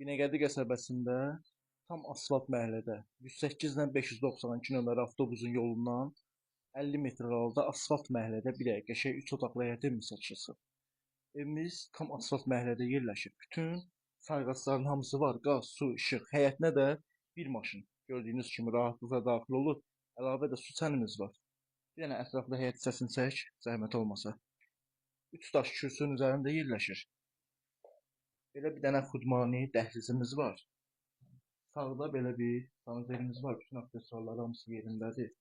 Binəqədi qəsəbəsində tam asfalt məhəllədə 108 ilə 592 nömrəli avtobusun yolundan 50 metr aralıda asfalt məhəllədə bir qəşəng 3 otaqlı həyət evimiz açılsın. Evimiz tam asfalt məhəllədə yerləşir. Bütün sayğacların hamısı var. Qaz, su, işıq. Həyətinə də bir maşın gördüyünüz kimi rahatlıqla daxil olur. Əlavə də su çənimiz var. Bir dənə ətraflı həyət hissəsini çək, zəhmət olmasa. 3 daş kürsünün üzərində yerləşir. Belə bir dənə xudmani dəhlizimiz var. Sağda belə bir saniterimiz var. Bütün aksesuarlar hamısı yerindədir.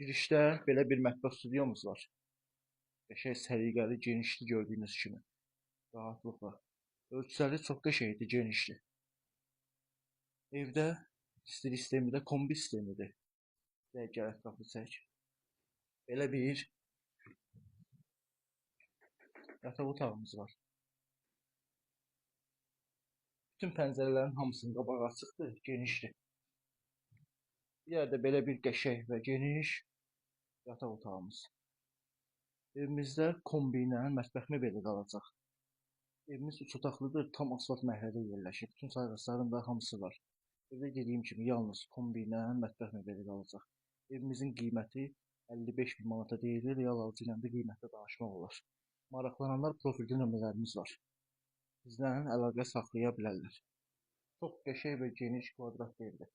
Girişdə belə bir mətbəx stüdyomuz var. Qəşəng səliqəli, genişli gördüyünüz kimi. Rahatlıqla. Ölçüləri çox qəşəngdir, genişdir. Evdə istilik sistemi də kombi sistemidir. Gəl ətraflı çək. Belə bir yataq otağımız var. Bütün pəncərələrin hamısının qabağı açıqdır, genişdir. Bir yerde belə bir qəşəng və geniş yataq otağımız. Evimizdə kombi ilə mətbəx mebeli qalacaq. Evimiz 3 otaqlıdır, tam asfalt məhəllədə yerləşir. Bütün sayğacların da hamısı var. Evdə dediyim kimi yalnız kombi ilə mətbəx mebeli qalacaq. Evimizin qiyməti 55 bin manata deyilir. Real alıcı ilə də qiymətdə danışmaq olar. Maraqlananlar profildə nömrələrimiz var. Bizlə əlaqə saxlaya bilərlər. Çox qəşəng və geniş kvadrat evdir.